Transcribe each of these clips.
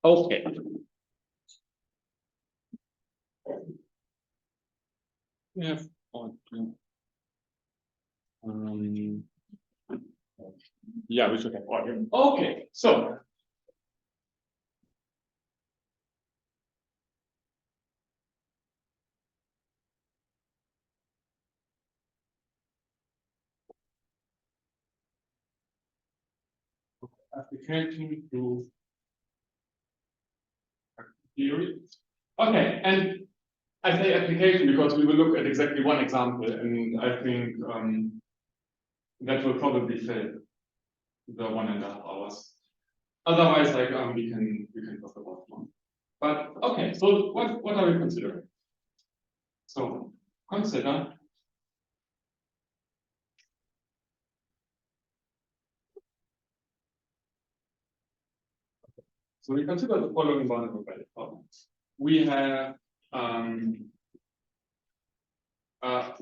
Okay. We have yeah, we should have audio. Okay, so application to theory. Okay, and I say application because we will look at exactly one example, and I think that will probably fill the 1.5 hours. Otherwise, like we can talk about one. But okay, so what are we considering? So consider so we consider the following boundary value problems. We have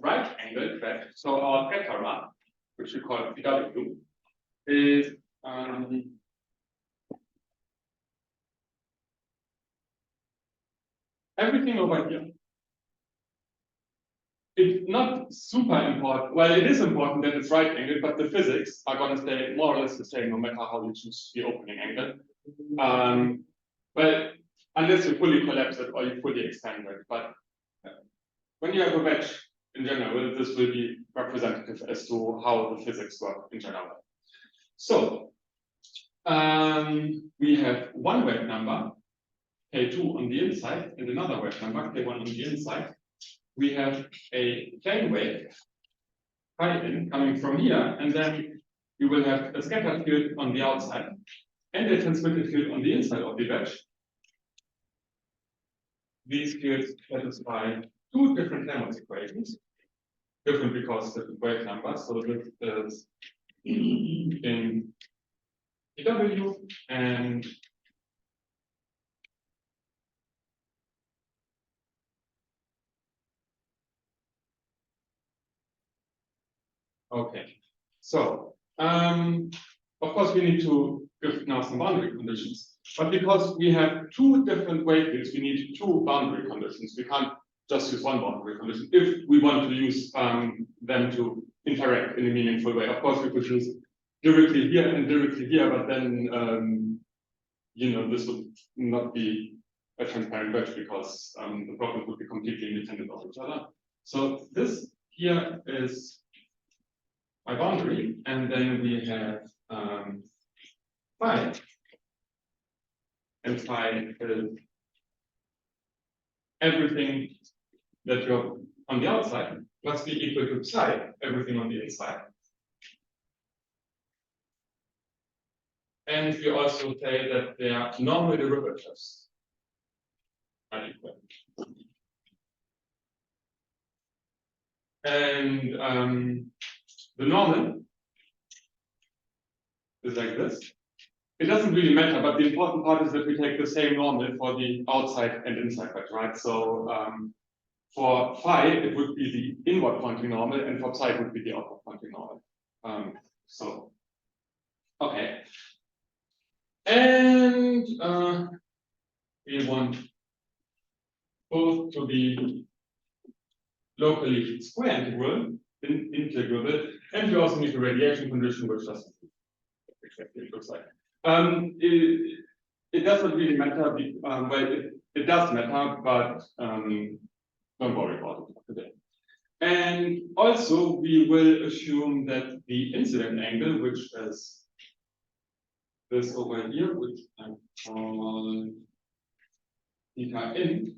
right angled vector. So our theta, which we call PW, is everything over here. It's not super important. Well, it is important that it's right angled, but the physics are going to stay more or less the same no matter how you choose the opening angle. But unless you fully collapse it or you fully extend it. But when you have a wedge in general, this will be representative as to how the physics work in general. So we have one wave number, K2 on the inside, and another wave number, K1 on the inside. We have a plane wave, phi in, coming from here, and then we will have a scattered field on the outside and a transmitted field on the inside of the wedge. These fields satisfy two different Helmholtz equations, different because different wave numbers. So this is in PW and okay. So of course we need to give now some boundary conditions. But because we have two different wave fields, we need two boundary conditions. We can't just use one boundary condition if we want to use them to interact in a meaningful way. Of course, we could use directly here and directly here, but then you know, this would not be a transparent wedge because the problem would be completely independent of each other. So this here is my boundary, and then we have phi. And phi is everything that you're on the outside must be equal to psi, everything on the inside. And we also say that their normal derivatives are equal. And the normal is like this. It doesn't really matter, but the important part is that we take the same normal for the outside and inside wedge, right? So for phi, it would be the inward pointing normal, and for psi, it would be the outward pointing normal. So, okay. And we want both to be locally square integrable, and we also need a radiation condition, which doesn't exactly looks like. It doesn't really matter. Well, it does matter, but don't worry about it today. And also, we will assume that the incident angle, which is this over here, which I call theta in.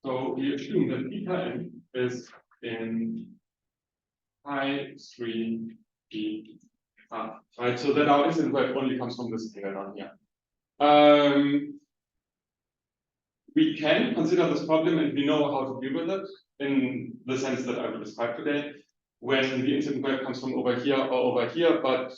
So we assume that theta in is in pi 3 d. Right, so that our incident wave only comes from this thing down here. We can consider this problem, and we know how to deal with it in the sense that I will describe today, when the incident wave comes from over here or over here, but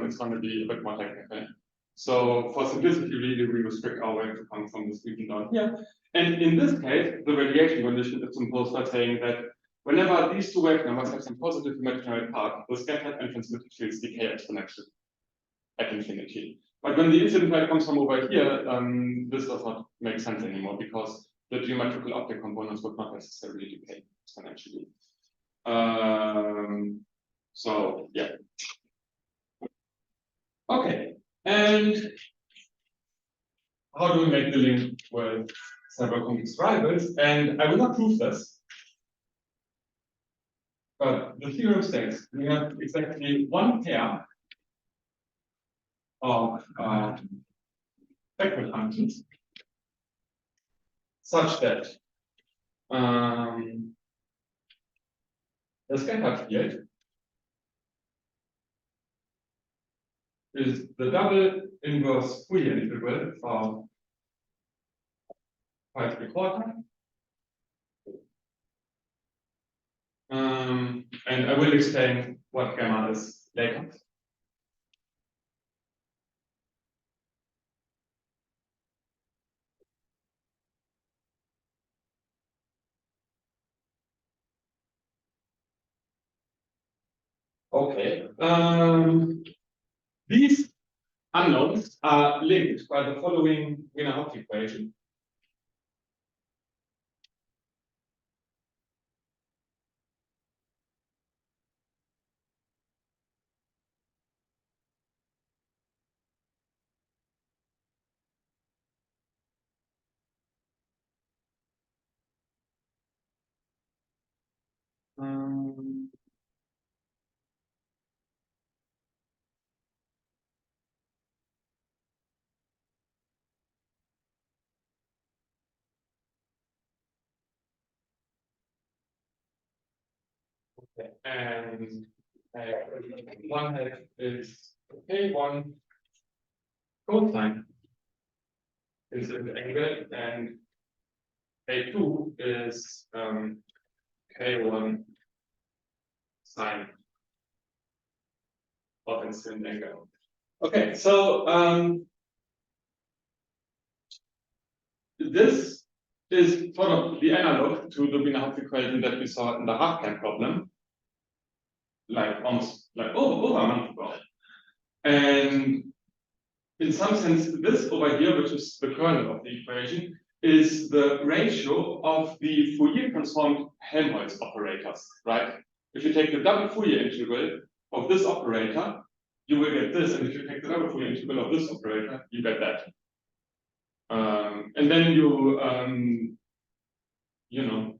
it's going to be a bit more technical. So for simplicity, really, we restrict our wave to come from this region down here. And in this case, the radiation condition is imposed by saying that whenever these two wave numbers have some positive imaginary part, the scattered and transmitted fields decay exponentially at infinity. But when the incident light comes from over here, this does not make sense anymore because the geometrical optic components would not necessarily decay exponentially. So yeah. Okay, and how do we make the link with several complex rivals? And I will not prove this, but the theorem states we have exactly one pair of vector functions such that the scattered field is the double inverse Fourier integral of pi 3/4. And I will explain what gamma is later. Okay. These unknowns are linked by the following Wiener-Haupt equation. Okay. And one half is K1 cosine is an angle, and K2 is K1 sine of incident angle. Okay, so this is sort of the analog to the Wiener-Haupt equation that we saw in the half-cam problem, like almost like over a month ago. And in some sense, this over here, which is the kernel of the equation, is the ratio of the Fourier transformed Helmholtz operators, right? If you take the double Fourier integral of this operator, you will get this, and if you take the double Fourier integral of this operator, you get that. And then you know,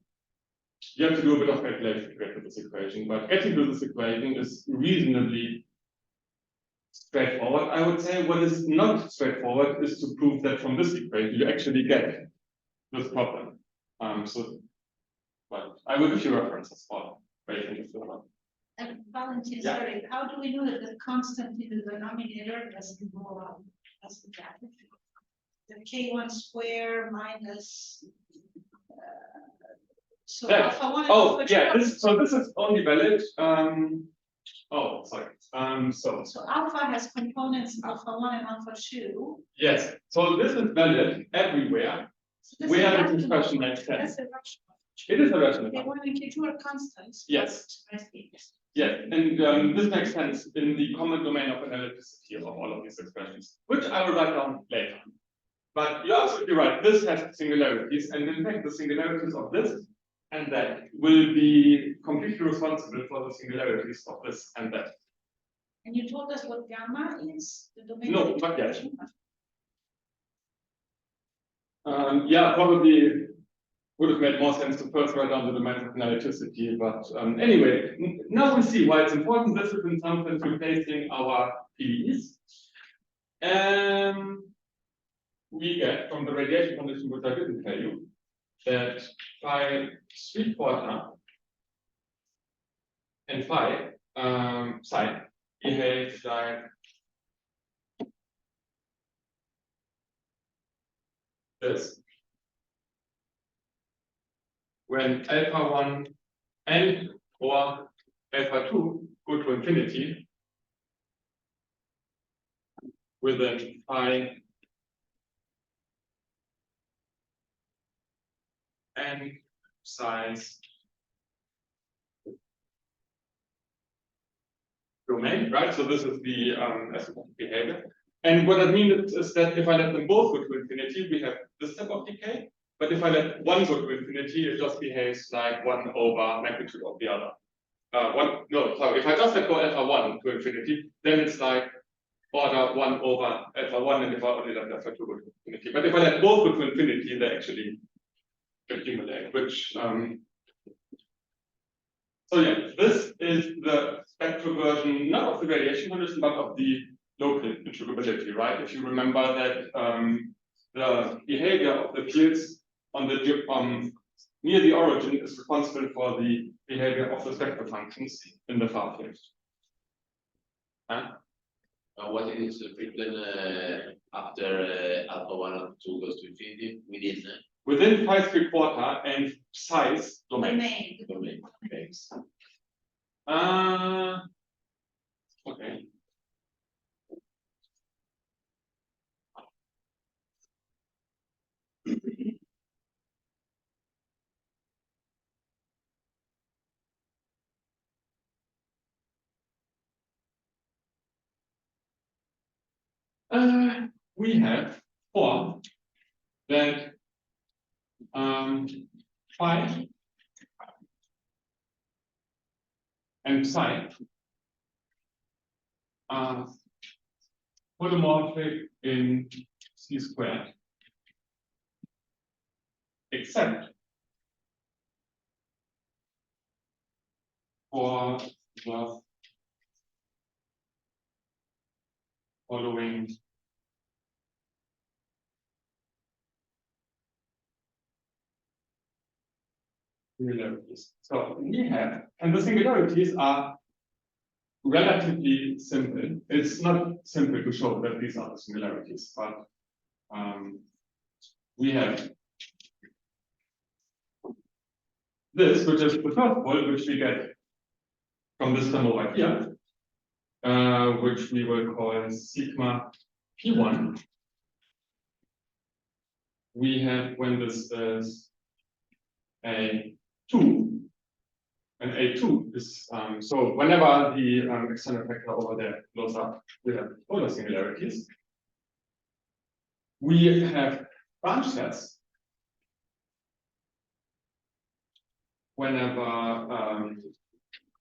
you have to do a bit of calculation to get to this equation, but getting to this equation is reasonably straightforward. I would say what is not straightforward is to prove that from this equation you actually get this problem. But I will give you references for where you can just do it. And Valentin, Yeah. sorry, how do we know that the constant in the denominator doesn't go around as the bracket? The K1 square minus so Yeah. alpha 1 and Oh, alpha 2. yeah, this is only valid. Oh, sorry. So alpha has components alpha 1 and alpha 2. Yes, so this is valid everywhere. So this Where is the expression makes sense. That's a rational. It is a rational. K1 and K2 are constants. Yes. I see. Yes, and this makes sense in the common domain of analyticity of all of these expressions, which I will write down later. But you're absolutely right, this has singularities, and in fact, the singularities of this and that will be completely responsible for the singularities of this and that. And you told us what gamma is? The domain No, of not yet. integration? Yeah, probably would have made more sense to first write down the domains of analyticity, but anyway, now we see why it's important. This is in some sense replacing our PDEs. We get from the radiation condition, which I didn't tell you, that phi 3/4 and phi psi behaves like this. When alpha 1 and or alpha 2 go to infinity, with a phi and size domain, right? So this is the asymptotic behavior. And what I mean is that if I let them both go to infinity, we have this type of decay. But if I let one go to infinity, it just behaves like 1 over magnitude of the other. If I just let go alpha 1 to infinity, then it's like order 1 over alpha 1, and if I only let alpha 2 go to infinity. But if I let both go to infinity, they actually accumulate, which so yeah, this is the spectral version, not of the radiation condition, but of the local integrability, right? If you remember that the behavior of the fields on the near the origin is responsible for the behavior of the spectral functions in the far field. What is the frequency after alpha 1 alpha 2 goes to infinity within 5¾ and size domain. domain? Okay. Okay. We have 4 that phi and psi are polymorphic in C squared, except for the following singularities. So we have, and the singularities are relatively simple. It's not simple to show that these are the singularities, but we have this, which is the first pole, which we get from this term over here, which we will call sigma P1. We have, when this is A2, and A2 is, so whenever the external vector over there blows up, we have polar singularities. We have branch sets whenever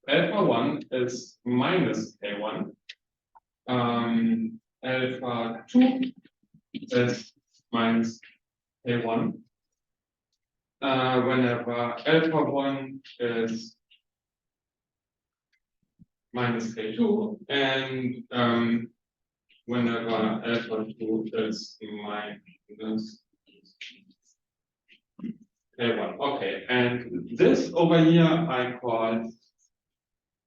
alpha 1 is minus A1, alpha 2 is minus A1, whenever alpha 1 is minus A2, and whenever alpha 2 is minus A1. Okay, and this over here I call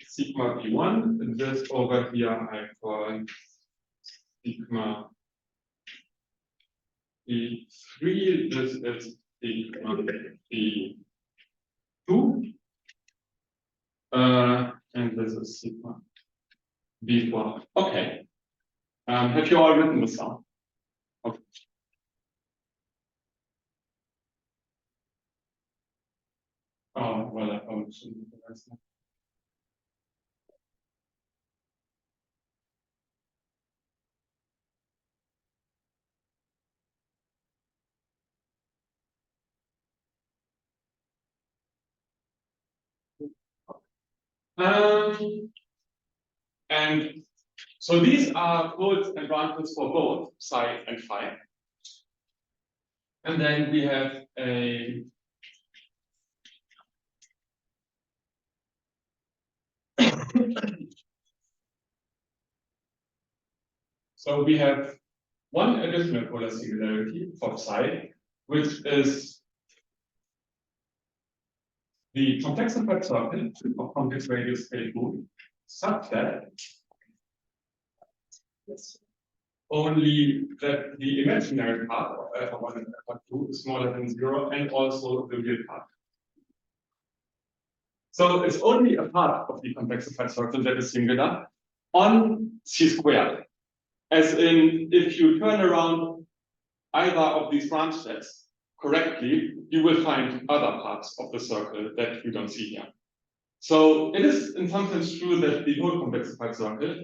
sigma P1, and this over here I call sigma P3, this is sigma P2, and this is sigma B4. Okay. Have you all written this down? Okay. Oh, well, I probably shouldn't do the rest now. And so these are poles and branches for both psi and phi. And then we have a so we have one additional polar singularity for psi, which is the complexified circle of complex radius L2 such that only that the imaginary part of alpha 1 and alpha 2 is smaller than 0, and also the real part. So it's only a part of the complexified circle that is singular on C squared. As in, if you turn around either of these branch sets correctly, you will find other parts of the circle that you don't see here. So it is in some sense true that the whole complexified circle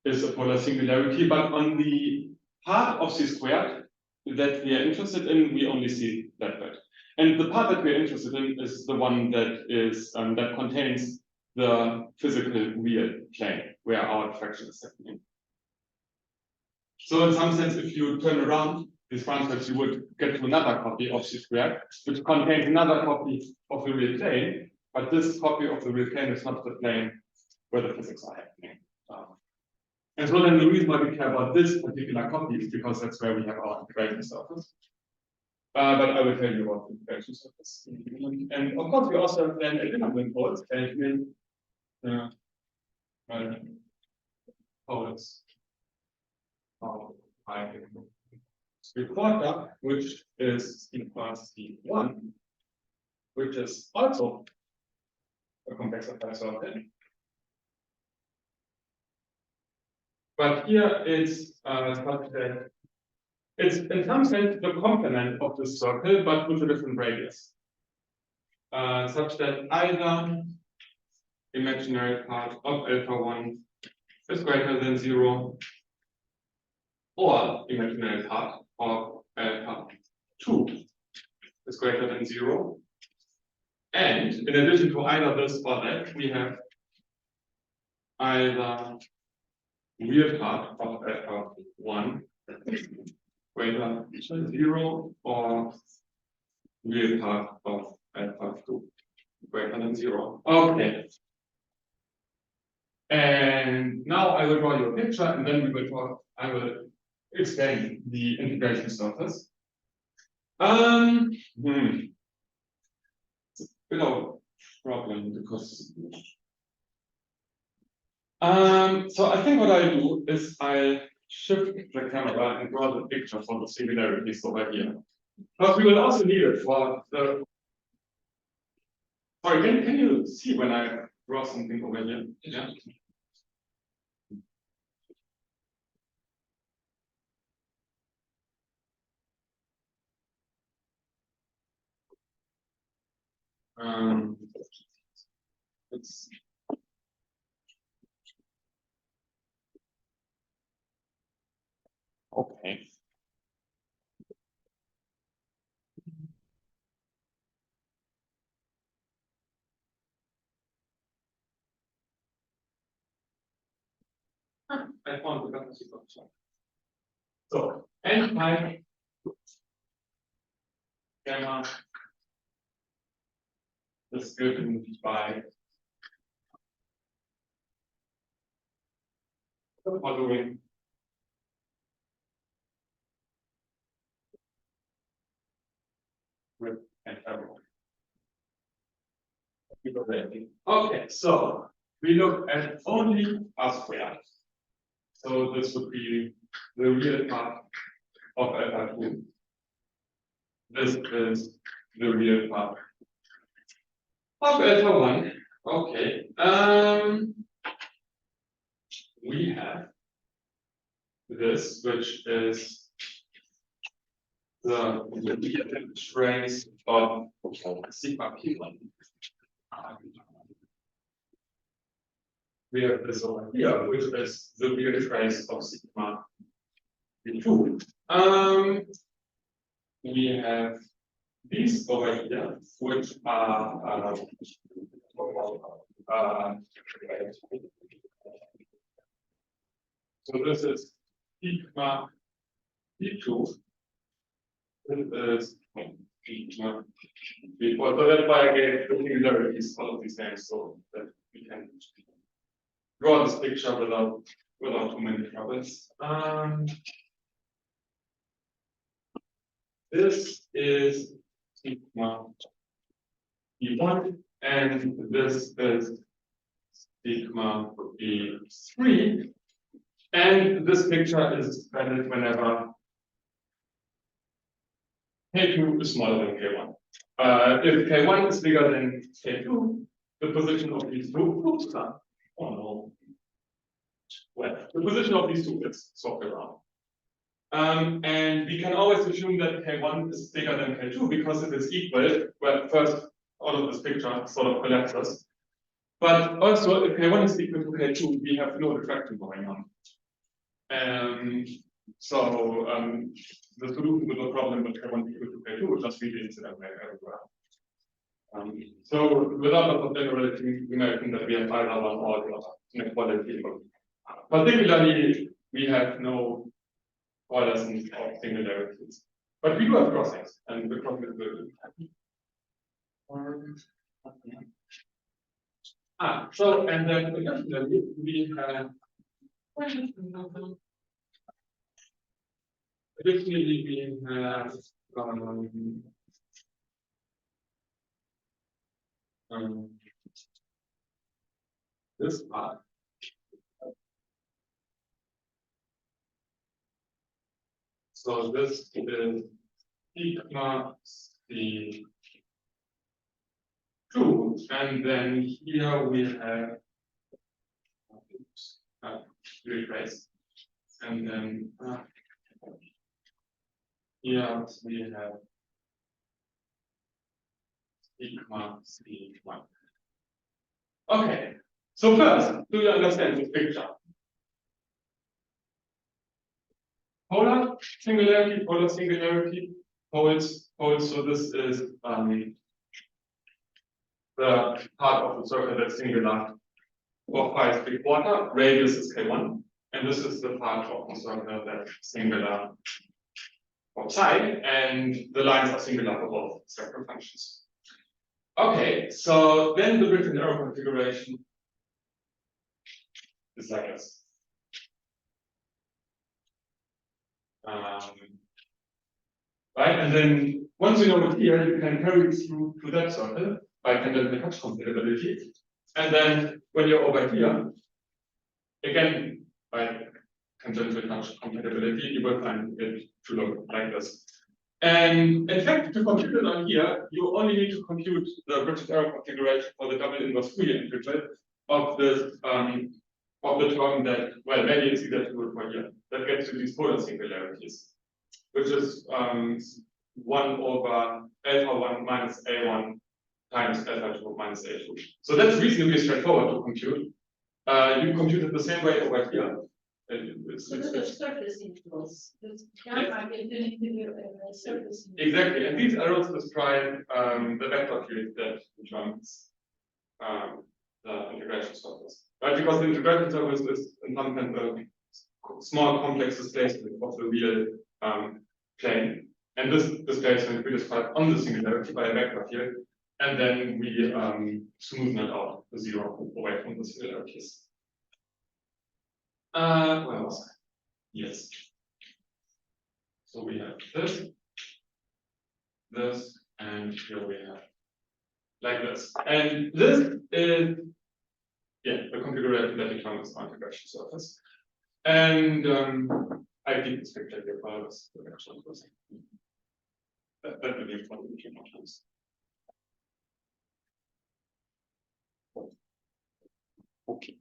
is a polar singularity, but on the part of C squared that we are interested in, we only see that bit. And the part that we are interested in is the one that is that contains the physical real plane where our diffraction is happening. So in some sense, if you turn around these branches, you would get to another copy of C squared, which contains another copy of the real plane, but this copy of the real plane is not the plane where the physics are happening. And so then the reason why we care about this particular copy is because that's where we have our integration surface. But I will tell you about the integration surface. And of course, we also have then additional codes, poles. Reporter, which is in class C1, which is also a complex factor. But here it's such that it's in some sense the complement of the circle, but with a different radius. Such that either imaginary part of alpha1 is greater than 0, or imaginary part of alpha2 is greater than 0. And in addition to either this or that, we have either real part of alpha1 greater than 0 or real part of alpha2 greater than 0. Okay. And now I will draw you a picture, and then we will talk. I will explain the integration surface. It's a bit of a problem because so I think what I do is I shift the camera and draw the picture for the singularities over here. But we will also need it for the. Sorry, can you see when I draw something over here? Yeah. It's okay. I found the capacity function. So n pi gamma is given by the following with an arrow. Okay, so we look at only R squared. So this would be the real part of alpha2. This is the real part of alpha1. Okay. We have this, which is the real trace of sigma p1. We have this over here, which is the real trace of sigma p2. We have these over here, which are so this is sigma p2. This is sigma p4. So that's why I gave the singularities all of these names so that we can draw this picture without too many troubles. This is sigma p1, and this is sigma p3. And this picture is valid whenever K2 is smaller than K1. If K1 is bigger than K2, the position of these two, oh no. Well, the position of these two is swapped around. And we can always assume that K1 is bigger than K2 because if it's equal, well, first, all of this picture sort of collapses. But also, if K1 is equal to K2, we have no diffraction going on. So the solution to the problem with K1 equal to K2 would just be the incident wave everywhere. So without a lot of generality, we may think that we have either one or the other inequality. Particularly, we have no coalescence of singularities. But we do have crossings, and the crossing is good. So and then additionally we have this part. So this is sigma C2, and then here we have replace, and then here we have sigma C1. Okay, so first, do you understand this picture? Polar singularity, poles. So this is the part of the circle that's singular for phi 3/4. Radius is K1, and this is the part of the circle that's singular for psi, and the lines are singular for both spectral functions. Okay, so then the Griffin arrow configuration is like this. Right, and then once you know it here, you can carry it through to that circle by tangential touch compatibility. And then when you're over here, again by tangential touch compatibility, you will find it to look like this. And in fact, to compute it on here, you only need to compute the Griffin arrow configuration for the double inverse Fourier integral of this of the term that, well, maybe it's easier to do it for here, that gets to these polar singularities, which is 1 over alpha 1 minus a1 times alpha 2 minus a2. So that's reasonably straightforward to compute. You compute it the same way over here. So this is surface integrals. Surface. Exactly, and these arrows describe the vector field that determines the integration surface. Right, because the integration surface is in some sense a small complex displacement of the real plane. And this displacement we describe on the singularity by a vector field, and then we smoothen it out to 0 away from the singularities. Where was I? Yes. So we have this, and here we have like this. And this is the configuration that determines the integration surface. And I keep this picture here for this direction. That will be fun in more times. Okay.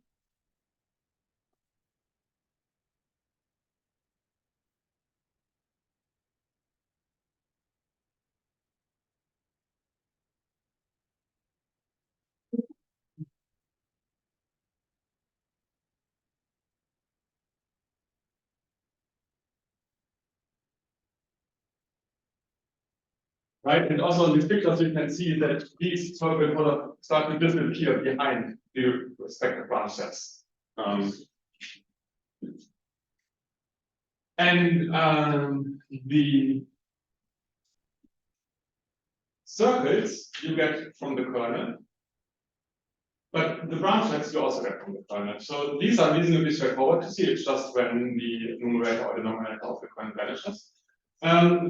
Right, and also in these pictures you can see that these circles start to disappear behind the respective branch sets. The circles you get from the kernel, but the branch sets you also get from the kernel. So these are reasonably straightforward to see. It's just when the numerator or denominator of the kernel vanishes.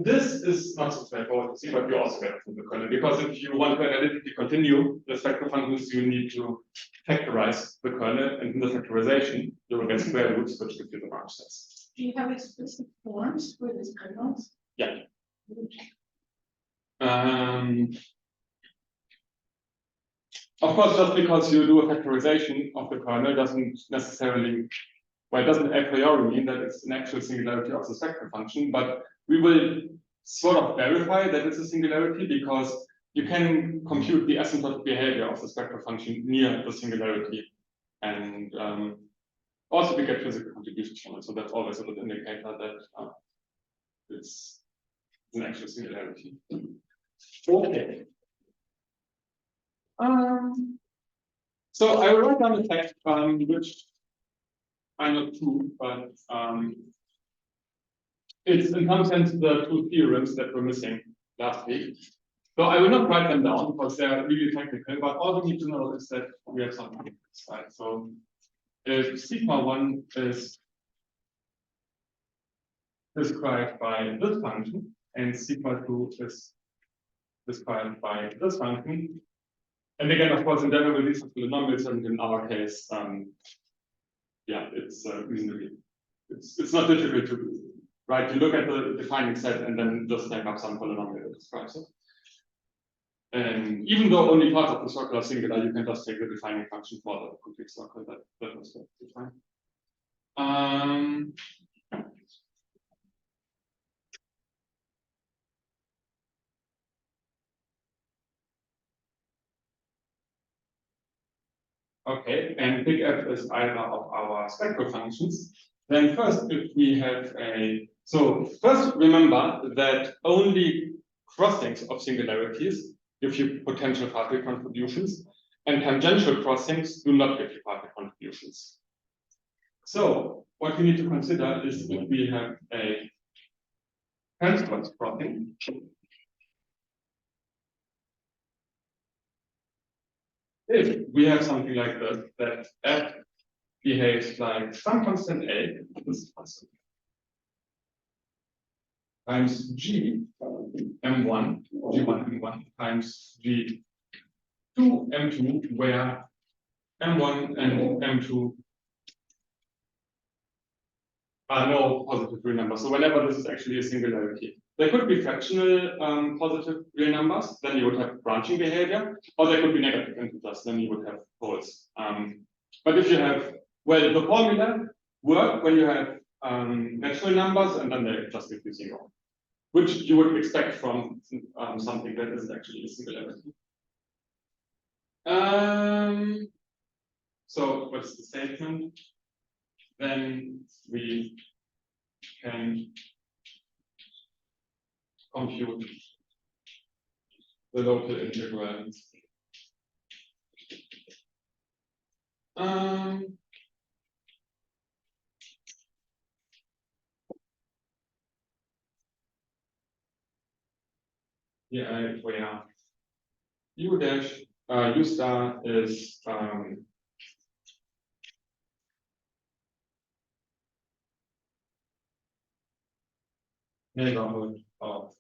This is not so straightforward to see, but you also get it from the kernel, because if you want to analytically continue the spectral functions, you need to factorize the kernel, and in the factorization, you will get square roots, which give you the branch sets. Do you have explicit forms for these kernels? Yeah. Of course, just because you do a factorization of the kernel doesn't necessarily, well, it doesn't a priori mean that it's an actual singularity of the spectral function, but we will sort of verify that it's a singularity, because you can compute the asymptotic behavior of the spectral function near the singularity, and also we get physical contributions from it. So that's always a good indicator that it's an actual singularity. Okay. So I will write down the text, which I know true, but it's in some sense the two theorems that were missing last week. So I will not write them down because they're really technical, but all we need to know is that we have something on this side. So if sigma 1 is described by this function and sigma 2 is described by this function, and again, of course, in general, these are polynomials, and in our case, yeah, it's reasonably, it's not difficult to, right? You look at the defining set and then just take up some polynomial that describes it. And even though only part of the circle are singular, you can just take the defining function for the complete circle. That was fine. Okay, and big F is either of our spectral functions. Then first, if we have so first remember that only crossings of singularities give you potential partial contributions, and tangential crossings do not give you partial contributions. So what we need to consider is if we have a transport crossing, if we have something like this, that F behaves like some constant A, this constant, times G M1, G1 M1 times G2 M2, where M1 and M2 are no positive real numbers. So whenever this is actually a singularity, there could be fractional positive real numbers, then you would have branching behavior, or there could be negative integers, then you would have poles. But if you have, well, the formula work when you have natural numbers, and then they just give you zero, which you would expect from something that is actually a singularity. So what's the statement? Then we can compute the local integral. Yeah, where u dash u star is neighborhood of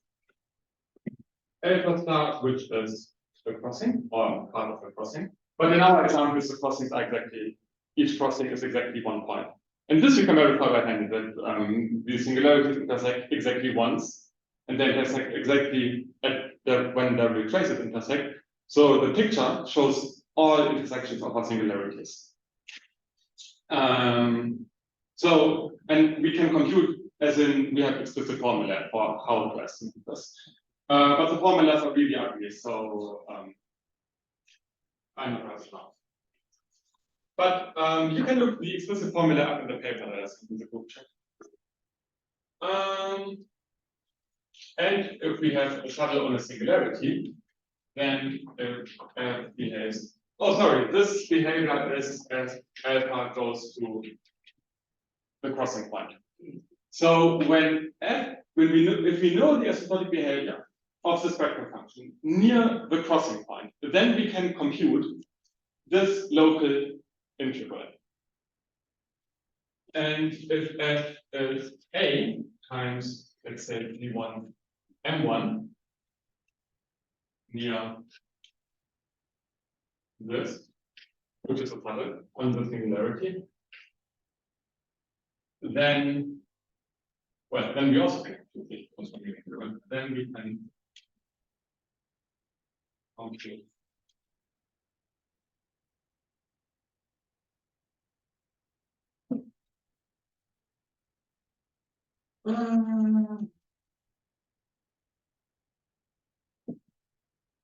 alpha star, which is the crossing or part of the crossing. But in our examples, the crossings are exactly, each crossing is exactly 1 point. And this you can verify by hand that the singularities intersect exactly once, and then intersect exactly at when the retraces intersect. So the picture shows all intersections of our singularities. So, and we can compute, as in we have explicit formula for how to estimate this. But the formulas are really ugly, so I'm not right now. But you can look the explicit formula up in the paper that I sent in the group chat. And if we have a shuttle on a singularity, then it behaves. Oh, sorry, this behavior is as alpha goes to the crossing point. So when if we know the asymptotic behavior of the spectral function near the crossing point, then we can compute this local integral. And if f is a times, let's say, v1 m1 near this, which is a puzzle on the singularity, then, well, then we also can compute the corresponding integral. Then we can compute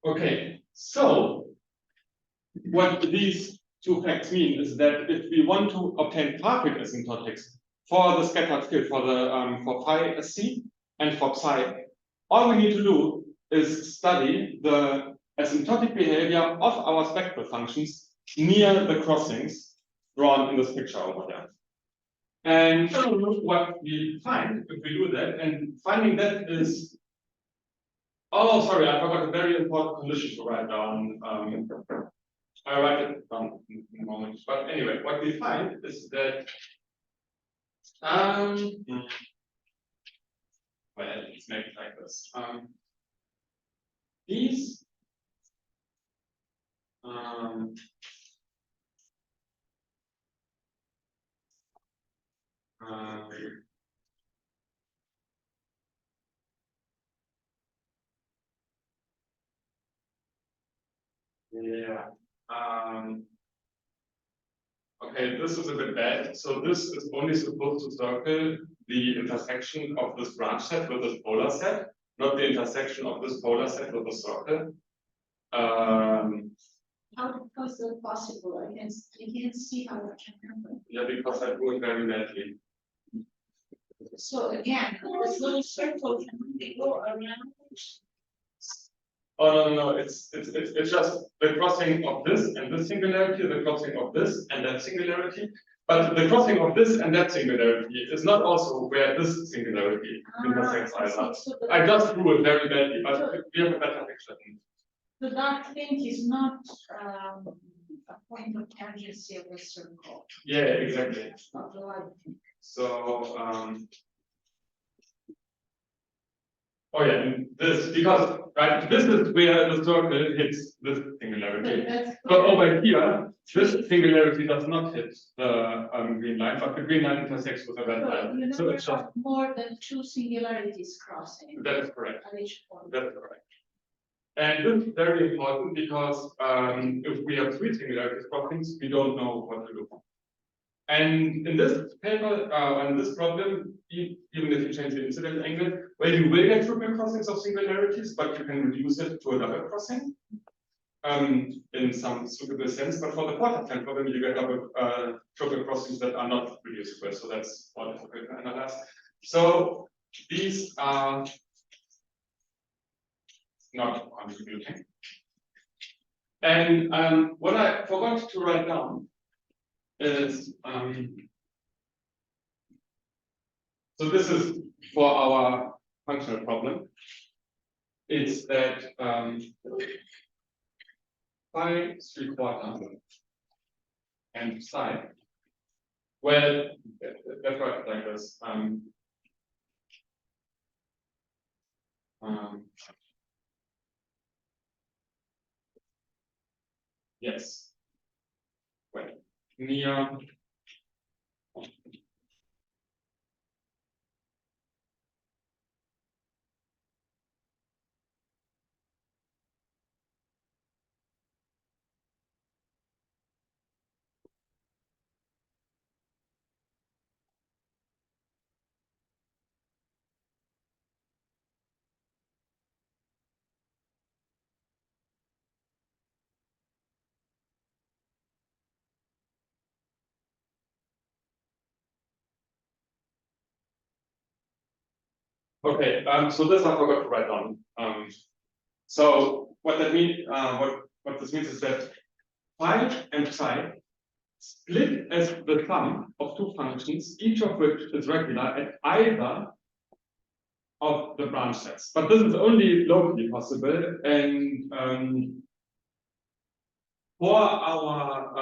Okay, so what these two facts mean is that if we want to obtain particle asymptotics for the scattered field for the for phi SC and for psi, all we need to do is study the asymptotic behavior of our spectral functions near the crossings drawn in this picture over there. And what we find if we do that, and finding that is, oh, sorry, I forgot a very important condition to write down. I'll write it down in a moment. But anyway, what we find is that, well, let's make it like this. These yeah. Okay, this is a bit bad. So this is only supposed to circle the intersection of this branch set with this polar set, not the intersection of this polar set with the circle. How is that possible? I can't see how that can happen. Yeah, because I do it very badly. So again, this little circle can only go around. Oh no, it's just the crossing of this and this singularity, the crossing of this and that singularity. But the crossing of this and that singularity is not also where this singularity intersects either. I just drew it very badly, but we have a better picture. The dark thing is not a point of tangency of the circle. Yeah, exactly. It's not the light thing. So oh yeah, and this because right, this is where the circle hits this singularity. But over here, this singularity does not hit the green line, but the green line intersects with the red line. So it's just more than two singularities crossing. that is correct. At each point. That's correct. And this is very important because if we have three singularities crossings, we don't know what to do. And in this paper, on this problem, even if you change the incident angle, well, you will get triple crossings of singularities, but you can reduce it to a double crossing in some suitable sense. But for the quarter-time problem, you get double triple crossings that are not reducible. So that's all difficult to analyze. So these are not contributing. And what I forgot to write down is so this is for our functional problem. It's that phi 3/4 and psi. Well, that's right, like this. Yes. Well, near. Okay, so this I forgot to write down. So what that means, what this means is that phi and psi split as the sum of two functions, each of which is regular at either of the branch sets. But this is only locally possible, and for our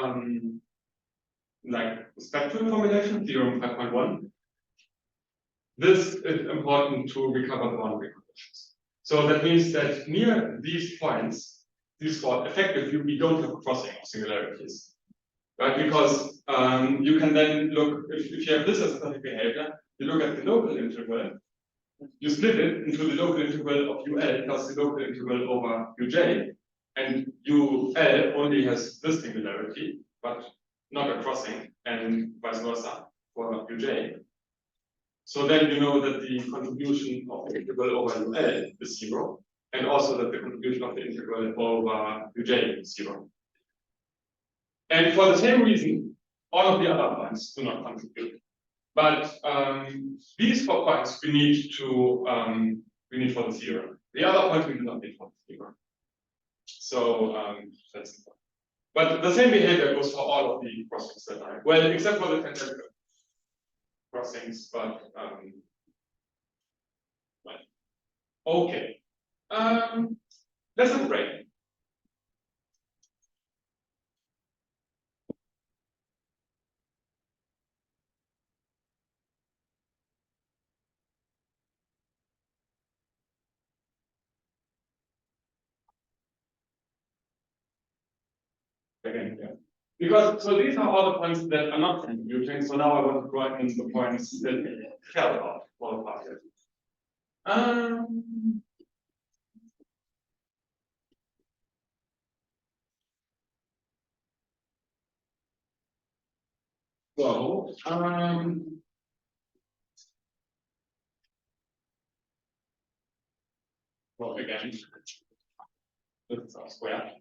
like spectral formulation, theorem 5.1, this is important to recover the boundary conditions. So that means that near these points, these four, effectively, we don't have a crossing of singularities, right? Because you can then look, if you have this as a static behavior, you look at the local interval, you split it into the local interval of UL plus the local interval over UJ, and UL only has this singularity, but not a crossing, and vice versa for UJ. So then you know that the contribution of the interval over UL is 0. and also that the contribution of the integral over uj is 0. And for the same reason, all of the other points do not contribute. But these 4 points we need for the 0. The other points we do not need for the 0. So that's the point. But the same behavior goes for all of the crossings that I, well, except for the tangential crossings, but right. Okay. Let's have a break. Again, yeah. Because so these are all the points that are not contributing. So now I want to write in the points that care about for the packet. So well, again, this is our square.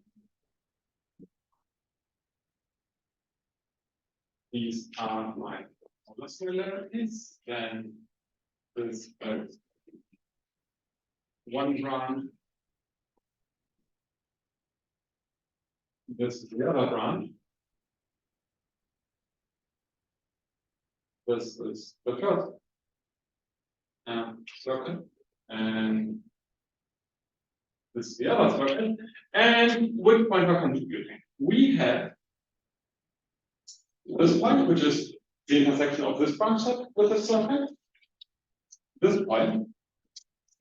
These are my other singularities. Then this one branch. This is the other branch. This is the first circle, and this is the other circle. And which point are contributing? We have this point, which is the intersection of this branch set with this circle. This point.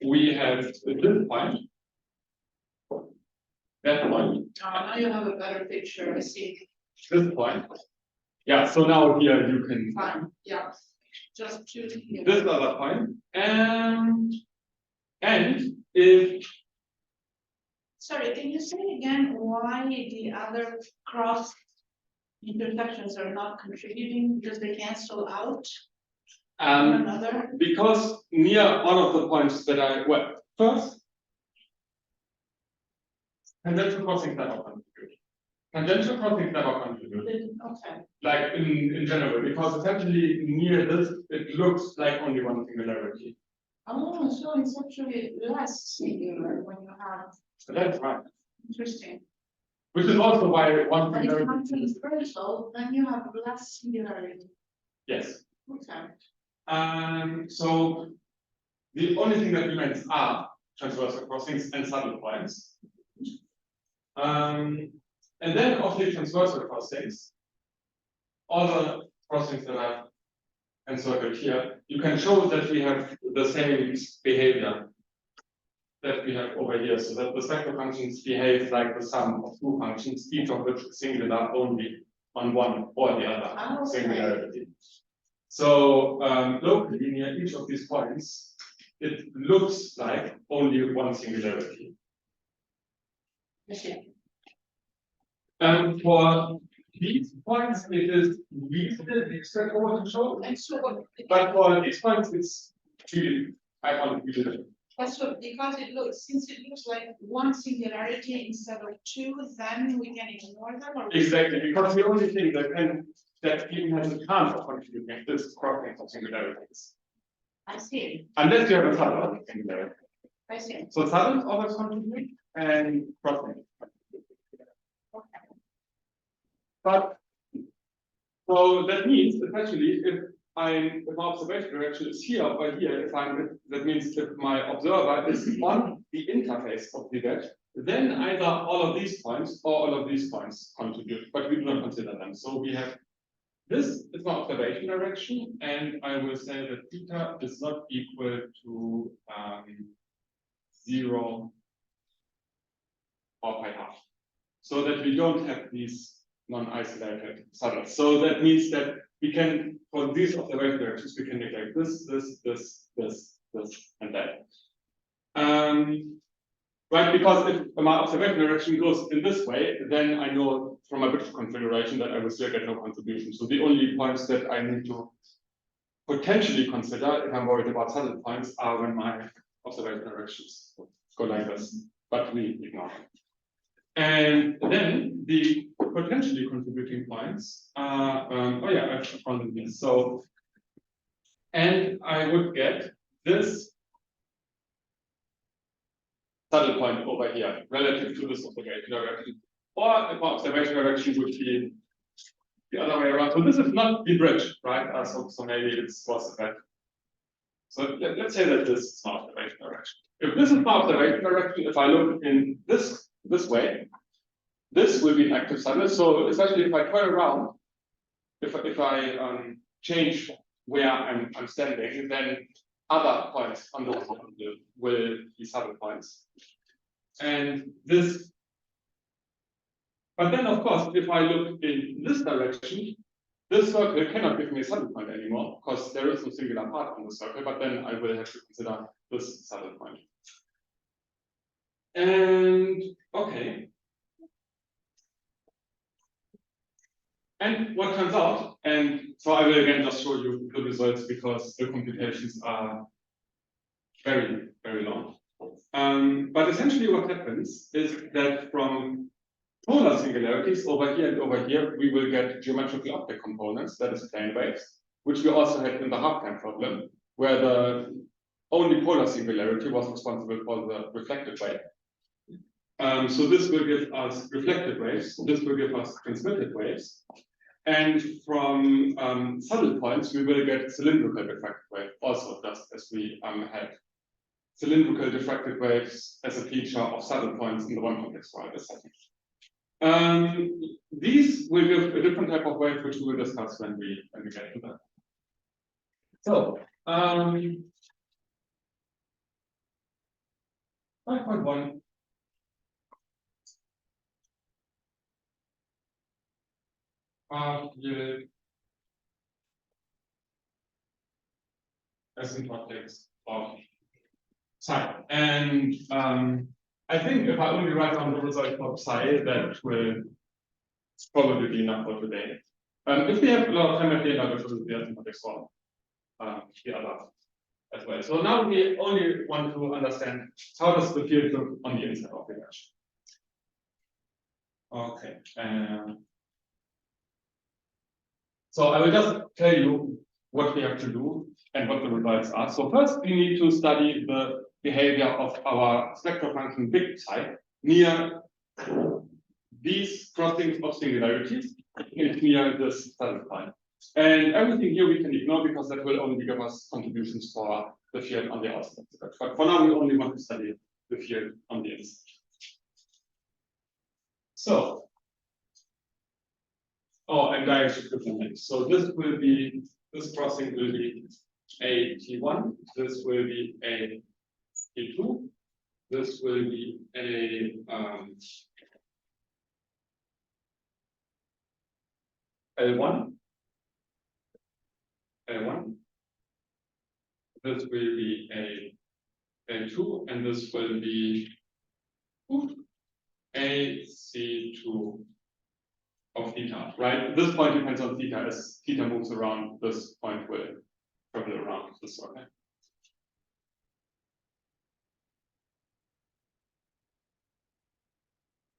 We have this point. That point. Now you have a better picture, I see. This point. Yeah, so now here you can Fine, yeah. Just choose here. this other point. And if Sorry, can you say again why the other cross intersections are not contributing because they cancel out one another? because near one of the points that I first tangential crossings never contribute. Tangential crossings never contribute. Okay. Like in general, because essentially near this it looks like only one singularity. Oh, so it's actually less singular when you have. That's right. Interesting. Which is also why one But if you have singularity. transversal, then you have less singularity. Yes. Okay. So the only thing that remains are transversal crossings and saddle points. And then of the transversal crossings, all the crossings that I've encircled here, you can show that we have the same behavior that we have over here, so that the spectral functions behave like the sum of 2 functions, each of which is singular only on one or the other singularity. So locally near each of these points, it looks like only one singularity. And for these points, it is reasonably straightforward to show. But for these points, it's really, I want to be That's what, because since it looks like one singularity instead of 2, then we can ignore them or. Exactly, because the only thing that even has a chance of contributing is crossing of singularities. I see. Unless you have a saddle singularity. I see. So saddles always contribute and crossing. But so that means essentially if my observation direction is here or here, that means if my observer is on the interface of the vector, then either all of these points or all of these points contribute, but we do not consider them. So we have this is my observation direction, and I will say that theta is not equal to 0 or pi half, so that we don't have these non-isolated saddles. So that means that we can, for these observation directions, we can neglect this, and that. Right, because if my observation direction goes in this way, then I know from my bit configuration that I will still get no contribution. So the only points that I need to potentially consider if I'm worried about saddle points are when my observation directions go like this, but we ignore them. And then the potentially contributing points are, oh yeah, I've found them here. So, and I would get this saddle point over here relative to this observation direction. Or if our observation direction would be the other way around. So this is not the bridge, right? So maybe it was that. So let's say that this is my observation direction. If this is my observation direction, if I look in this way, this will be an active saddle. So especially if I turn around, if I change where I'm standing, then other points on the will be saddle points. And this, but then of course, if I look in this direction, this circle cannot give me a saddle point anymore because there is no singular part on the circle, but then I will have to consider this saddle point. And okay. And what turns out, and so I will again just show you the results because the computations are very, very long. But essentially what happens is that from polar singularities over here and over here, we will get geometrical optic components, that is plane waves, which we also had in the half-time problem, where the only polar singularity was responsible for the reflected wave. So this will give us reflected waves, this will give us transmitted waves. And from saddle points, we will get cylindrical diffracted wave, also just as we had cylindrical diffracted waves as a feature of saddle points in the one complex Wilder setting. These will give a different type of wave, which we will discuss when we get to that. So 5.1. Asymptotics of psi. And I think if I only write down the result for psi, that will probably be enough for today. If we have a lot of time at the end, I will show you the asymptotics for the other as well. So now we only want to understand how does the field look on the inside of the mesh. Okay. So I will just tell you what we have to do and what the results are. So first we need to study the behavior of our spectral function big psi near these crossings of singularities and near this saddle point. And everything here we can ignore because that will only give us contributions for the field on the outside. But for now we only want to study the field on the inside. So, oh, and direction equivalent. So this will be, this crossing will be a T1, this will be a T2, this will be a L1, L1, this will be a L2, and this will be a C2 of theta, right? This point depends on theta. As theta moves around, this point will travel around this circle.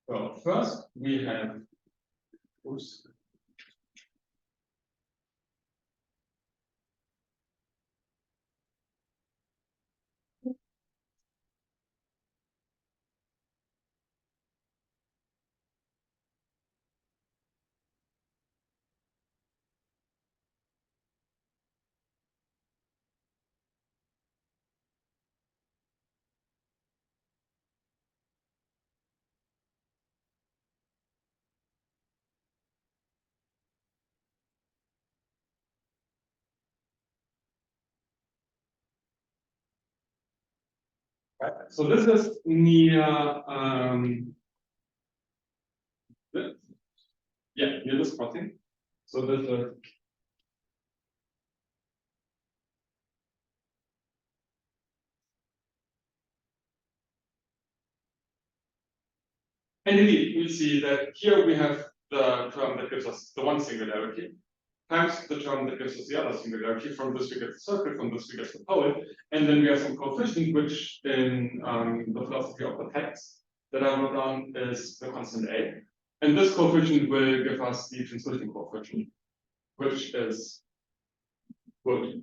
So first we have, oops. Right. So this is near near this crossing. So this is and indeed we see that here we have the term that gives us the one singularity. times the term that gives us the other singularity. From this we get the circle, from this we get the pole, and then we have some coefficient, which in the philosophy of the text that I wrote down is the constant a. And this coefficient will give us the transmission coefficient, which is good.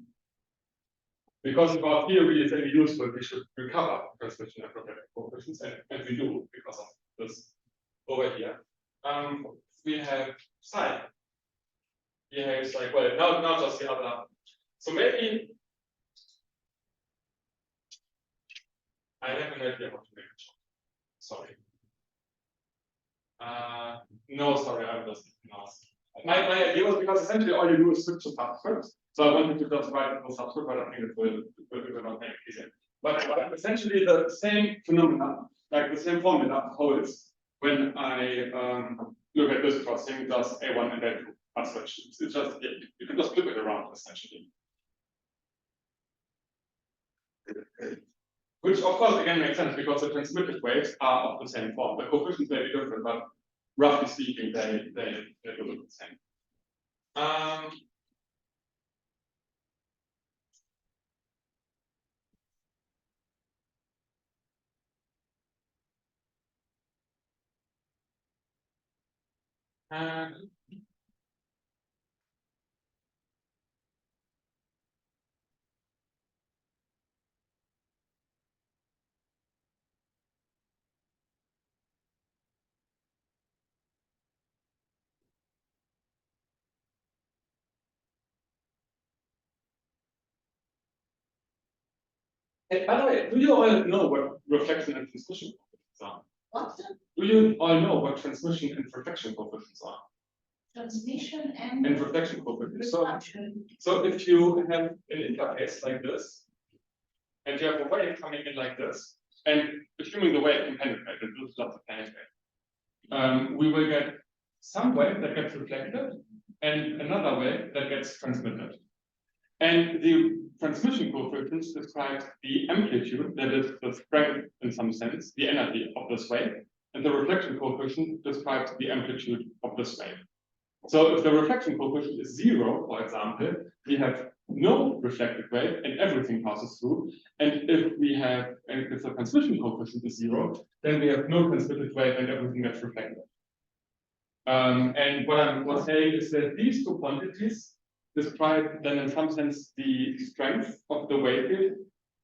Because if our theory is any useful, we should recover transmission and reflection coefficients, and we do because of this over here. We have psi. Here it's like, well, now just the other. So maybe I have an idea how to make it. Sorry. No, sorry, I was lost. My idea was because essentially all you do is switch to subscripts. So I wanted to just write the subscript, but I think it will not make it easier. But essentially the same phenomena, like the same formula holds when I look at this crossing, does A1 and A2 are switched. It's just, you can just flip it around essentially. Which of course again makes sense because the transmitted waves are of the same form. The coefficients may be different, but roughly speaking, they look the same. Hey, by the way, do you all know what reflection and transmission coefficients are? What? Do you all know what transmission and reflection coefficients are? Transmission and And reflection coefficients. reflection. So if you have an interface like this, and you have a wave coming in like this, and assuming the wave can penetrate, it will stop to penetrate, we will get some wave that gets reflected and another wave that gets transmitted. And the transmission coefficients describe the amplitude, that is the strength in some sense, the energy of this wave, and the reflection coefficient describes the amplitude of this wave. So if the reflection coefficient is 0, for example, we have no reflected wave and everything passes through. And if the transmission coefficient is 0, then we have no transmitted wave and everything gets reflected. And what I'm saying is that these two quantities describe then in some sense the strength of the wave field,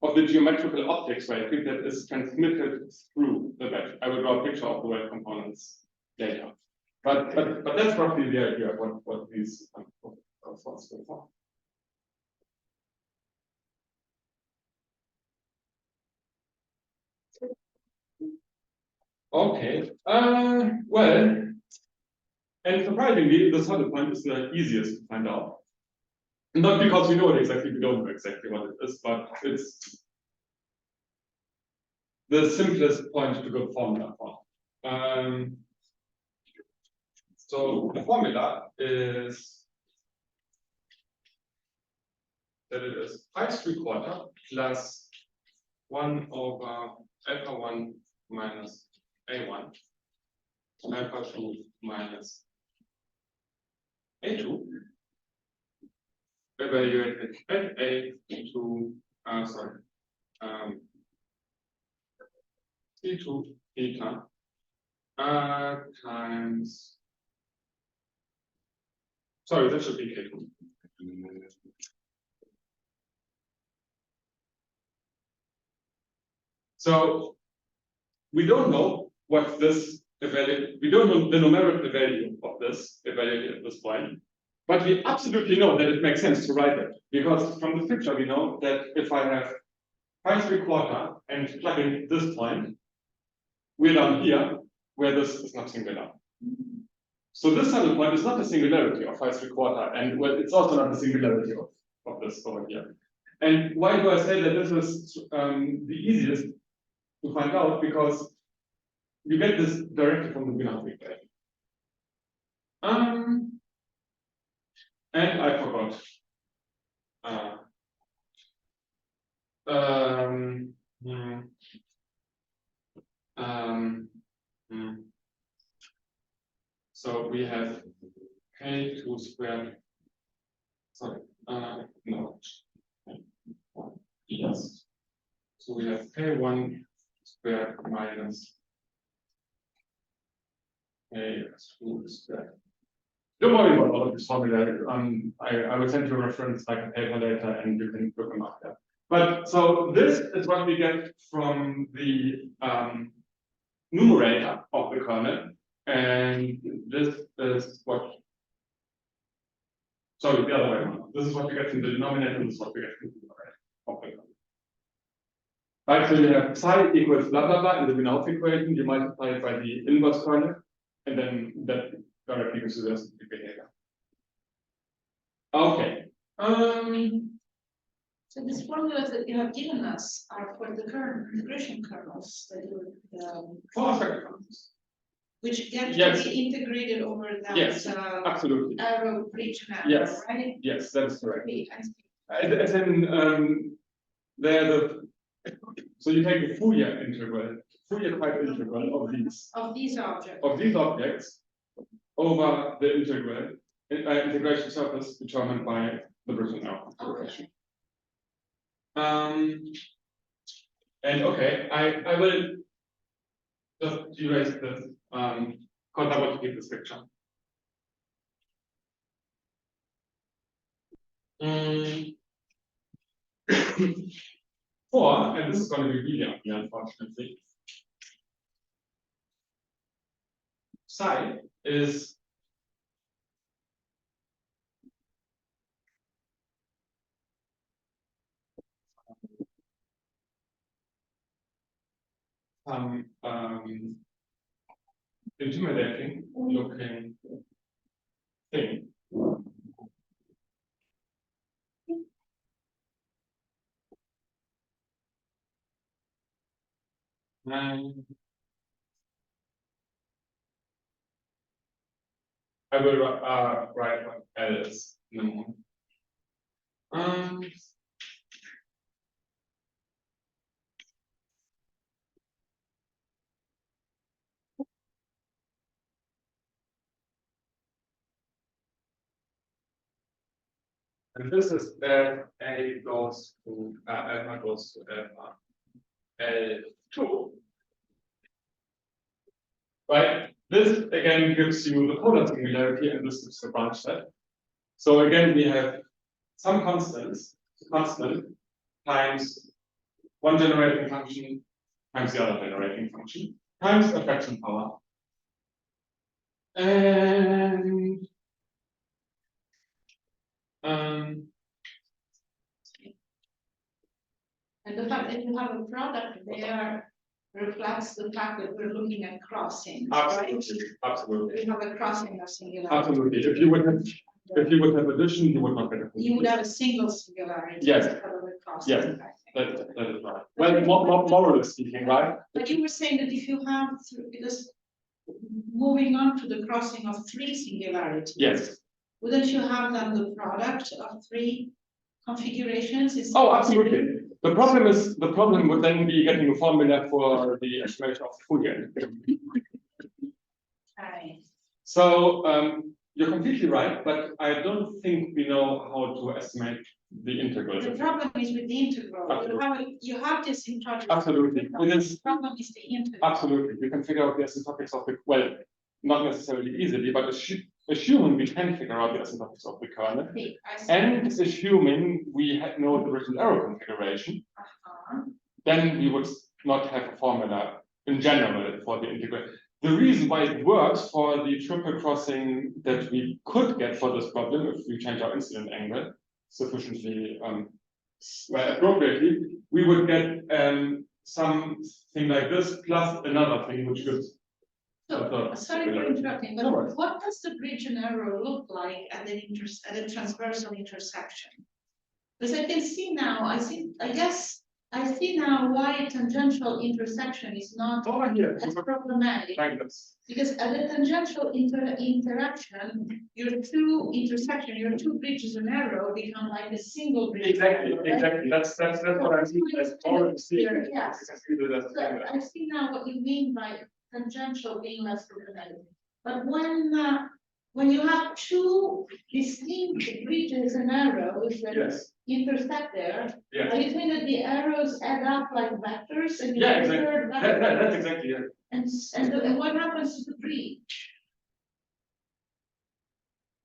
of the geometrical optics wave field that is transmitted through the wave. I will draw a picture of the wave components later. But that's roughly the idea of what these thoughts go for. Okay. Well, and surprisingly, the solid point is the easiest to find out. Not because we know it exactly, we don't know exactly what it is, but it's the simplest point to go formula for. So the formula is that it is pi3/4 plus 1 over alpha1 minus a1, alpha2 minus a2, evaluated at a to c2 theta times, sorry, that should be k2. So we don't know what this we don't know the numerical value of this evaluated at this point, but we absolutely know that it makes sense to write it, because from the picture we know that if I have pi3/4 and plug in this point, we're down here where this is not singular. So this saddle point is not the singularity of pi3/4, and well, it's also not the singularity of this over here. And why do I say that this is the easiest to find out? Because you get this directly from the Binary equation. And I forgot. So we have k2 squared K1 squared minus K2 squared. Don't worry about all of this formula. I will send you a reference like a paper later and you can look them up there. But so this is what we get from the numerator of the kernel. And this is what, sorry, the other way around. This is what we get from the denominator, and this is what we get from the numerator of the kernel. Right, so you have psi equals blah blah blah in the Binaup equation, you multiply it by the inverse kernel, and then that directly gives you the behavior. Okay. So these formulas that you have given us are for the current integration kernels that you, For effective kernels. which get Yes. to be integrated over that Yes, absolutely. arrow region arrow, Yes. right? Yes, that is correct. Okay, I see. As in, so you take the Fourier integral, Fourier type integral Of these objects. of these objects over the integration surface determined by the Britton arrow configuration. And okay, I will just erase this because I want to keep this picture. Four, and this is going to be really ugly, unfortunately. Psi is intimidating looking thing. I will write what L is in the moment. And this is A goes to alpha goes to alpha L2. Right? This again gives you the polar singularity, and this is the branch set. So again, we have some constants, constant times one generating function times the other generating function times a fraction power. And the fact that you have a product there reflects the fact that we're looking at crossing. absolutely, absolutely, We have a crossing of singularity. absolutely. If you would have addition, you would not get a You would have a single singularity. Yes. instead of a crossing, Yes. I think. That is right. Well, morally speaking, right? But you were saying that if you have, because moving on to the crossing of three singularities. Yes. Wouldn't you have then the product of three configurations? Oh, absolutely. The problem would then be getting a formula for the estimation of Fourier. Right. So you're completely right, but I don't think we know how to estimate the integrals. The problem is with the integral. Absolutely. You have this integral. Absolutely. The problem is the integral. Absolutely. We can figure out the asymptotics of the, well, not necessarily easily, but assuming we can figure out the asymptotics of the kernel, Okay, I see. and assuming we know the Britton arrow configuration, then we would not have a formula in general for the integral. The reason why it works for the triple crossing that we could get for this problem, if we change our incident angle sufficiently well, appropriately, we would get something like this plus another thing which gives. So, sorry for interrupting, but No worries. what does the bridge and arrow look like at a transversal intersection? Because I can see now, I see now why a tangential intersection is not Over here, as problematic. like this. Because at a tangential interaction, your two bridges and arrow become like a single bridge. Exactly, right? exactly. That's what I mean. That's already seen. Here, yes. You can see that that's So I see now what you mean by tangential being less problematic. But when you have two distinct bridges and arrows that Yes. intersect there. Yeah. Are you saying that the arrows add up like vectors and you Yeah, have a exactly. third vector? That's exactly it. And what happens to the bridge?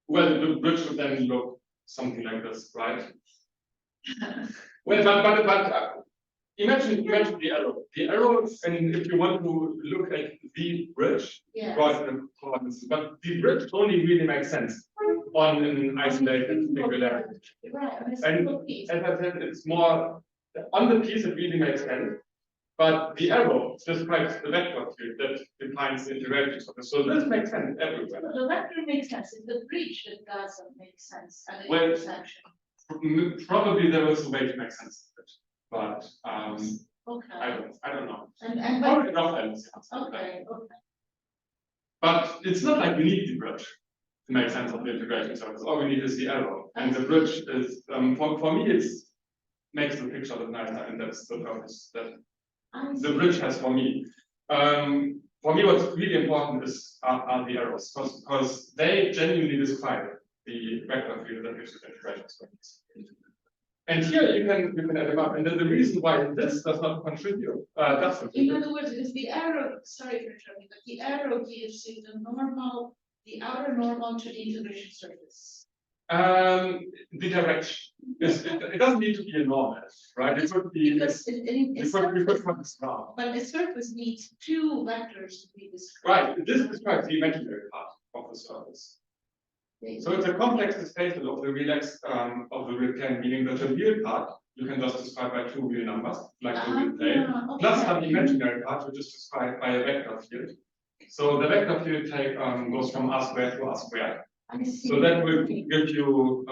Well, the bridge would then look something like this, right? Well, but imagine the arrow. The arrow, and if you want to look at the bridge, Yeah. right, but the bridge only really makes sense on an isolated singularity. Right, on a And single piece. as I said, it's more on the piece it really makes sense. But the arrow describes the vector field that defines the integration surface. So this makes sense everywhere. The vector makes sense, it's the bridge that doesn't make sense at the Well, intersection. Probably there was a way to make sense of it, but Okay. I don't know. And Probably not else. okay. But it's not like we need the bridge to make sense of the integration surface. All we need is the arrow, and the bridge is for me it's makes the picture look nicer, and that's the purpose that the bridge has for me. For me, what's really important is are the arrows, because they genuinely describe the vector field that gives you the integration space. And here you can add them up. And then the reason why this does not contribute, does In contribute. other words, it's the arrow, sorry for interrupting, but the arrow gives you the normal, the outer normal to the integration surface. The direction. It doesn't need to be a normal, right? It could be Because we could put this down. but the surface needs two vectors to be described. Right. This describes the imaginary part of the surface. So it's a complex displacement of the real plane, meaning that the real part you can just describe by two real numbers, like the real plane, plus some imaginary part which is described by a vector field. So the vector field goes from R squared to R squared. I see. So that will give you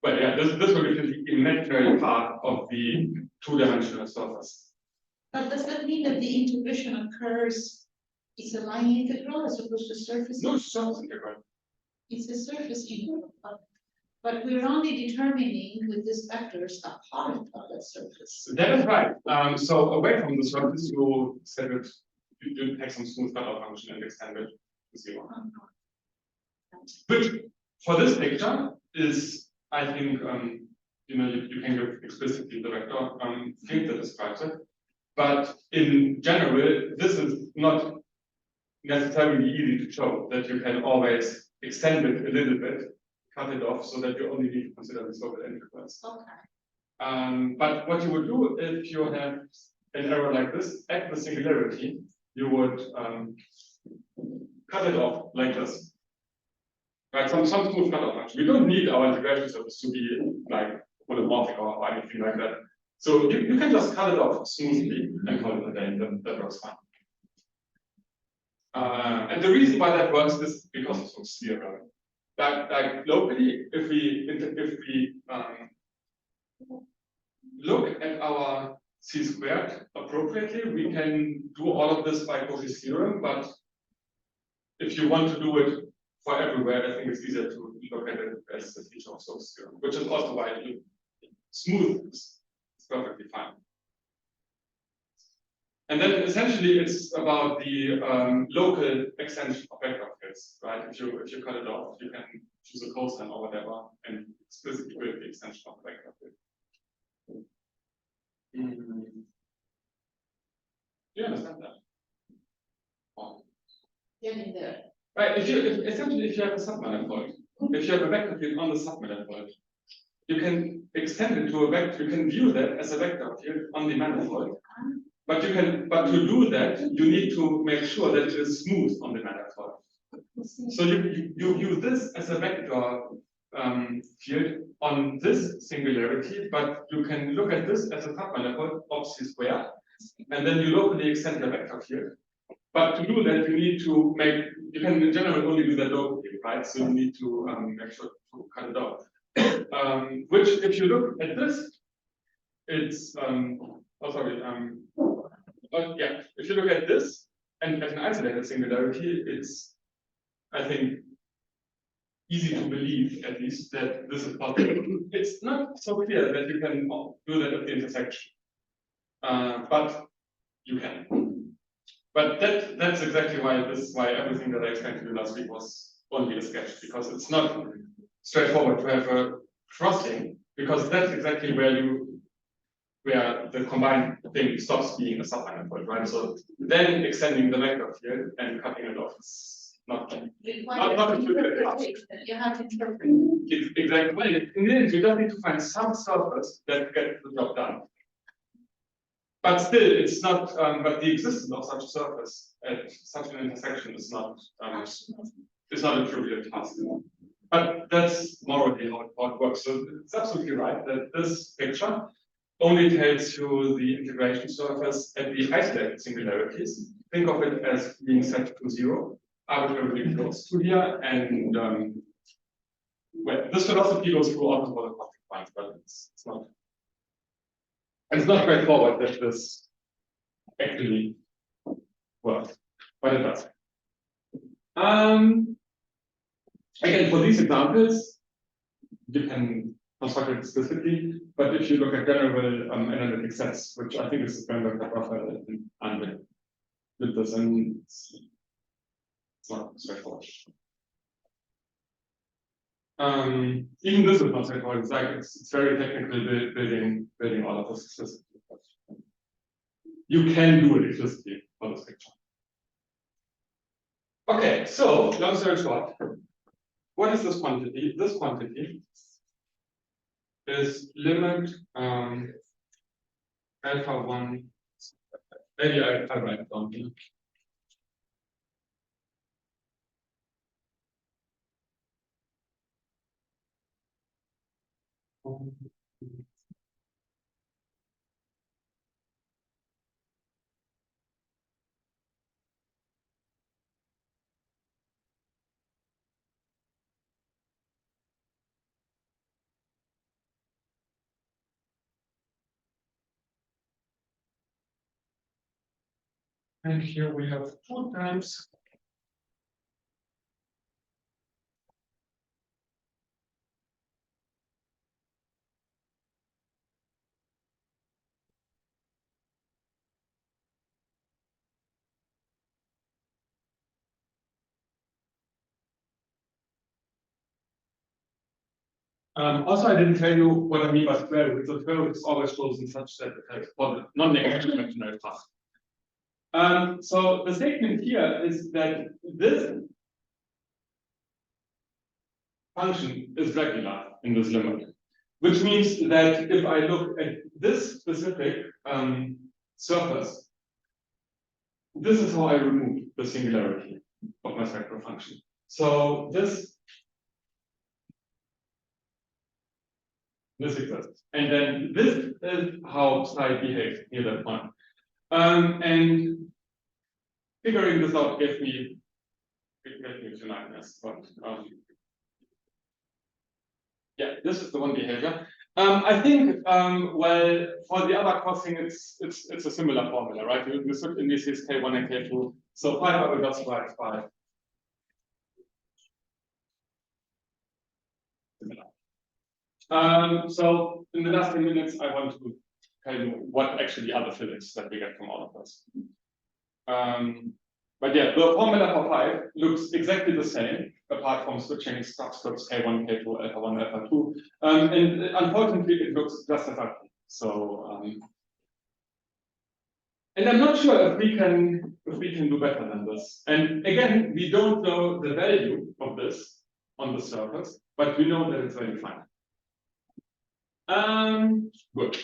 well, yeah, this will give you the imaginary part of the two-dimensional surface. But does that mean that the integration occurs, it's a line integral as opposed to surface? No, it's surface integral. It's a surface integral, but we're only determining with these vectors a part of that surface. That is right. So away from the surface, you set it, you take some smooth cutoff function and extend it to 0. Which for this picture is, I think, you can give explicitly the vector field that describes it. But in general, this is not necessarily easy to show, that you can always extend it a little bit, cut it off, so that you only need to consider the local integrals. Okay. But what you would do if you have an error like this at the singularity, you would cut it off like this. Right, some smooth cutoff function. We don't need our integration surface to be like polymorphic or anything like that. So you can just cut it off smoothly and call it a day. That works fine. And the reason why that works is because it's so sphere. Like locally, if we look at our c squared appropriately, we can do all of this by Cauchy's theorem. But if you want to do it for everywhere, I think it's easier to look at it as a feature of Stokes' theorem, which is also why you smooth is perfectly fine. And then essentially it's about the local extension of vector fields, right? If you cut it off, you can choose a cosine or whatever and explicitly build the extension of the vector field. Do you understand that? Oh. Getting there. Right, essentially if you have a submanifold, if you have a vector field on the submanifold, you can extend it to a vector, you can view that as a vector field on the manifold. But to do that, you need to make sure that it is smooth on the manifold. So you view this as a vector field on this singularity, but you can look at this as a submanifold of C squared, and then you locally extend the vector field. But to do that, you need to you can in general only do that locally, right? So you need to make sure to cut it off. Which, if you look at this, it's yeah, if you look at this and as an isolated singularity, it's, I think, easy to believe at least that this is possible. It's not so clear that you can do that at the intersection, but you can. But that's exactly why everything that I explained to you last week was only a sketch, because it's not straightforward to have a crossing, because that's exactly where the combined thing stops being a submanifold, right? So then extending the vector field and cutting it off is not a good. You have to interpret. Exactly. Well, in the end, you just need to find some surface that gets the job done. But still, it's not. But the existence of such a surface at such an intersection is not. It's not a trivial task. But that's morally how it works. So it's absolutely right that this picture only tells you the integration surface at the isolated singularities. Think of it as being set to 0, arbitrarily close to here, and well, this philosophy goes through all of the quantum points, but it's not. And it's not straightforward that this actually works, but it does. Again, for these examples, you can construct it explicitly, but if you look at general analytic sets, which I think is the framework that Raphael and with this, and it's not straightforward. Even this is not straightforward. It's like it's very technical building all of this explicitly. You can do it explicitly for this picture. Okay, so long story short, what is this quantity? This quantity is limit alpha 1. Maybe I write it down here. And here we have 2 times. Also, I didn't tell you what I mean by square root. The square root is always chosen such that it has for the non-negative imaginary path. So the statement here is that this function is regular in this limit, which means that if I look at this specific surface, this is how I remove the singularity of my spectral function. So this exists, and then this is how psi behaves near that point. And figuring this out gave me a few nightmares, but yeah, this is the one behavior. I think well, for the other crossing, it's a similar formula, right? You put indices K1 and K2. So 5 I will just write 5. Similar. So in the last 10 minutes, I want to tell you what actually are the physics that we get from all of this. But yeah, the formula for 5 looks exactly the same, apart from switching subscripts K1, K2, alpha 1, alpha 2. And unfortunately, it looks just as ugly. So, and I'm not sure if we can do better than this. And again, we don't know the value of this on the surface, but we know that it's very fine. Good.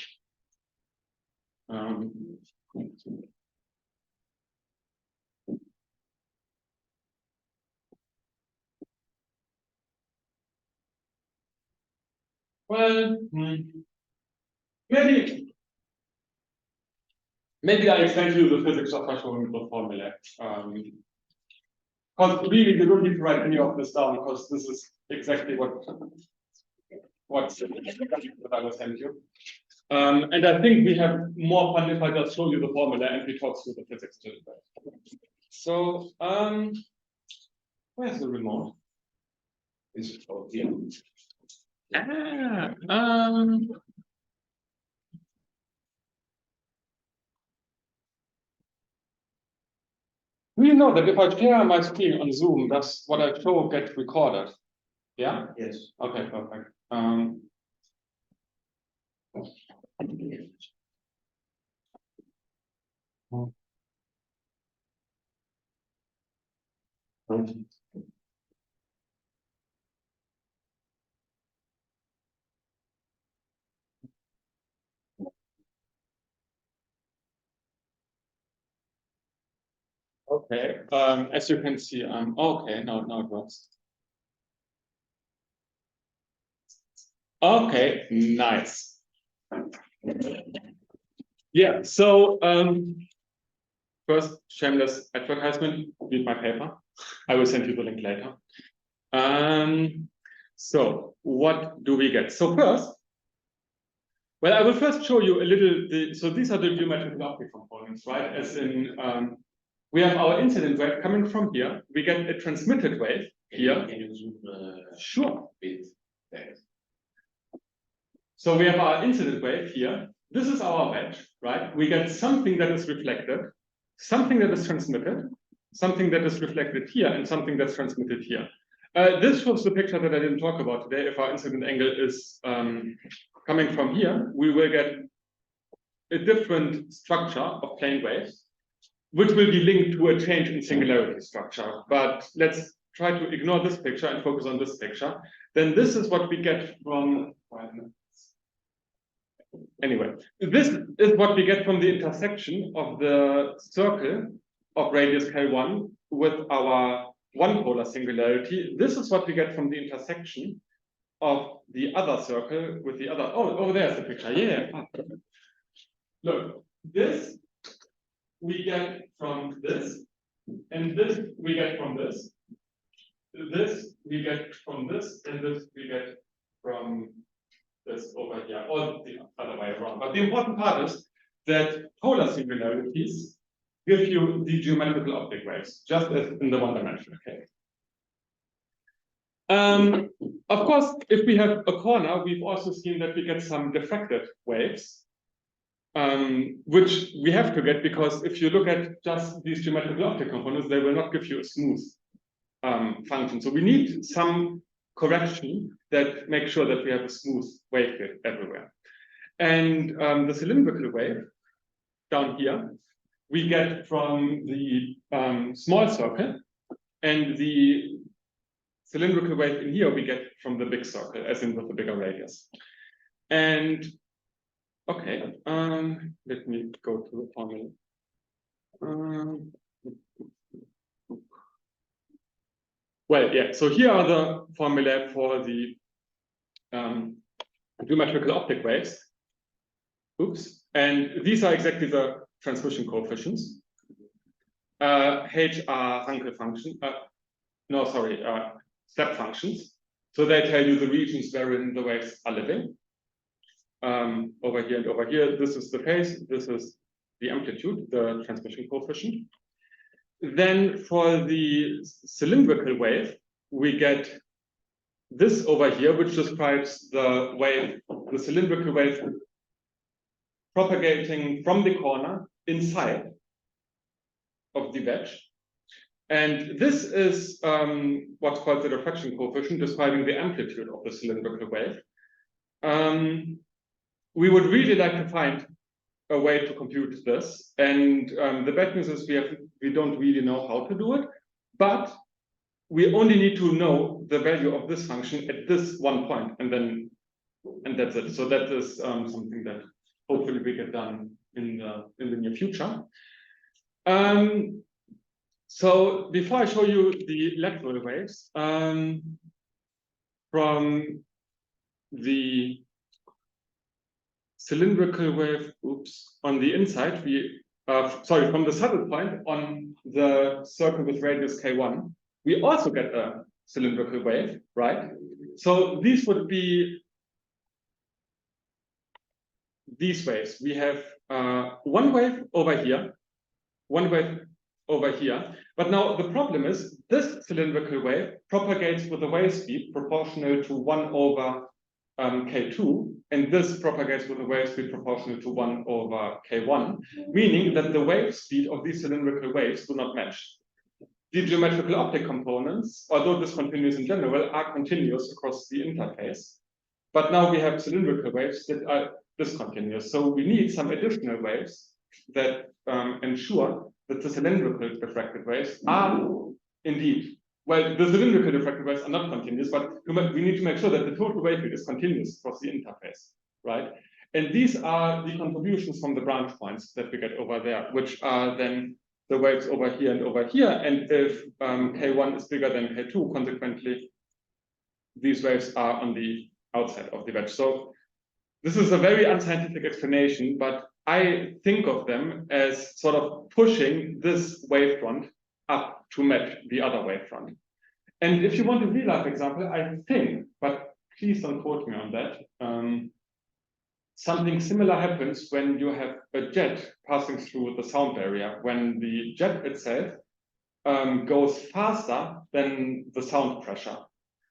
Well, maybe I explain to you the physics of the formula. Because really, you don't need to write any of this down, because this is exactly what I was telling you. And I think we have more fun if I just show you the formula and we talk through the physics a little bit. So, where's the remote? Is it over here? We know that if I share my screen on Zoom, that's what I show gets recorded. Yeah? Yes. Okay, perfect. Okay, as you can see, okay, now it works. Okay, nice. Yeah, so first, shameless advertisement, read my paper. I will send you the link later. So what do we get? So first, well, I will first show you a little, so these are the geometrical optic components, right? As in, we have our incident wave coming from here. We get a transmitted wave here. Can you zoom Sure. bit? Thanks. So we have our incident wave here. This is our wedge, right? We get something that is reflected, something that is transmitted, something that is reflected here, and something that's transmitted here. This was the picture that I didn't talk about today. If our incident angle is coming from here, we will get a different structure of plane waves, which will be linked to a change in singularity structure. But let's try to ignore this picture and focus on this picture. Then this is what we get from, anyway, this is what we get from the intersection of the circle of radius K1 with our one polar singularity. This is what we get from the intersection of the other circle with the other. Oh, over there's the picture. Yeah. Look, this we get from this, and this we get from this. This we get from this, and this we get from this over here, or the other way around. But the important part is that polar singularities give you the geometrical optic waves, just as in the one-dimensional case. Of course, if we have a corner, we've also seen that we get some diffracted waves, which we have to get because if you look at just these geometrical optic components, they will not give you a smooth function. So we need some correction that makes sure that we have a smooth wave grid everywhere. And the cylindrical wave down here, we get from the small circle, and the cylindrical wave in here we get from the big circle, as in with the bigger radius. And okay, let me go to the formula. Well, yeah, so here are the formulae for the geometrical optic waves. Oops, and these are exactly the transmission coefficients. H are Hankel function, no, sorry, step functions. So they tell you the regions wherein the waves are living. Over here and over here, this is the phase, this is the amplitude, the transmission coefficient. Then for the cylindrical wave, we get this over here, which describes the wave, the cylindrical wave propagating from the corner inside of the wedge. And this is what's called the diffraction coefficient, describing the amplitude of the cylindrical wave. We would really like to find a way to compute this. And the bad news is we don't really know how to do it, but we only need to know the value of this function at this one point, and that's it. So that is something that hopefully we get done in the near future. So before I show you the lateral waves, from the cylindrical wave, oops, on the inside, from the saddle point on the circle with radius K1, we also get a cylindrical wave, right? So these would be these waves. We have one wave over here, one wave over here. But now the problem is this cylindrical wave propagates with a wave speed proportional to 1 over K2, and this propagates with a wave speed proportional to 1 over K1, meaning that the wave speed of these cylindrical waves do not match. The geometrical optic components, although discontinuous in general, are continuous across the interface. But now we have cylindrical waves that are discontinuous. So we need some additional waves that ensure that the cylindrical diffracted waves are indeed, well, the cylindrical diffracted waves are not continuous, but we need to make sure that the total wave field is continuous across the interface, right? And these are the contributions from the branch points that we get over there, which are then the waves over here and over here. And if K1 is bigger than K2, consequently, these waves are on the outside of the wedge. So this is a very unscientific explanation, but I think of them as sort of pushing this wavefront up to match the other wavefront. And if you want a real life example, I think, but please don't quote me on that, something similar happens when you have a jet passing through the sound barrier, when the jet itself goes faster than the sound pressure.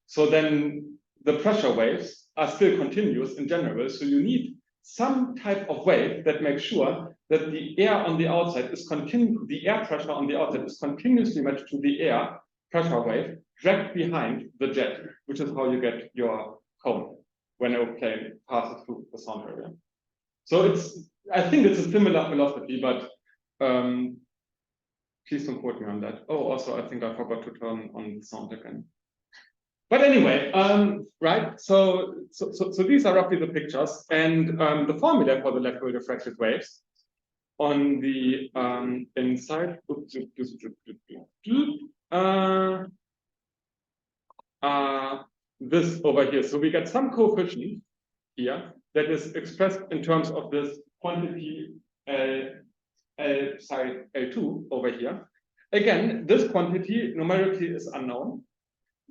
So then the pressure waves are still continuous in general. So you need some type of wave that makes sure that the air on the outside is the air pressure on the outside is continuously matched to the air pressure wave dragged behind the jet, which is how you get your cone when a plane passes through the sound area. So I think it's a similar philosophy, but please don't quote me on that. Oh, also, I think I forgot to turn on the sound again. But anyway, right, so these are roughly the pictures, and the formula for the lateral diffracted waves on the inside this over here. So we get some coefficient here that is expressed in terms of this quantity L2 over here. Again, this quantity numerically is unknown,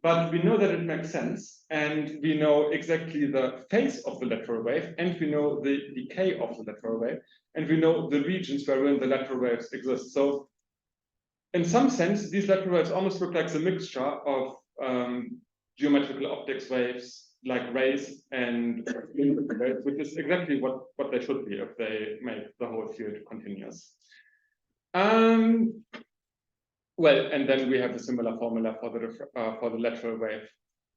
but we know that it makes sense, and we know exactly the phase of the lateral wave, and we know the decay of the lateral wave, and we know the regions wherein the lateral waves exist. So in some sense, these lateral waves almost look like the mixture of geometrical optics waves, like rays and waves, which is exactly what they should be if they make the whole field continuous. Well, and then we have a similar formula for the lateral wave,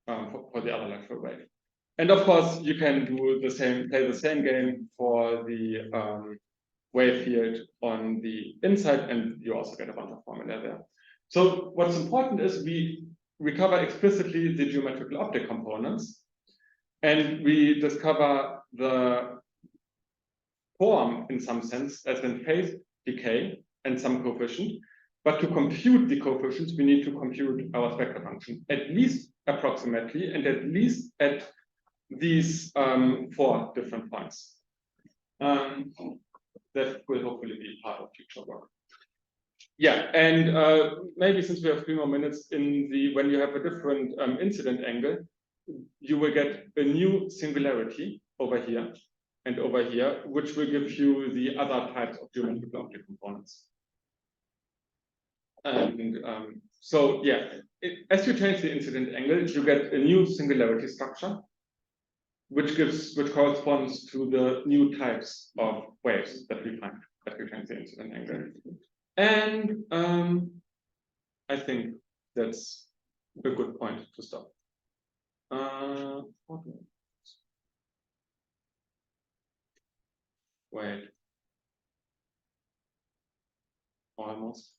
for the other lateral wave. And of course, you can do the same, play the same game for the wave field on the inside, and you also get a bunch of formula there. So what's important is we recover explicitly the geometrical optic components, and we discover the form in some sense as in phase decay and some coefficient. But to compute the coefficients, we need to compute our spectral function, at least approximately, and at least at these 4 different points. That will hopefully be part of future work. Yeah, and maybe since we have 3 more minutes, when you have a different incident angle, you will get a new singularity over here and over here, which will give you the other types of geometrical optic components. And so, yeah, as you change the incident angle, you get a new singularity structure, which corresponds to the new types of waves that we find as we change the incident angle. And I think that's a good point to stop. Okay. Wait. Almost.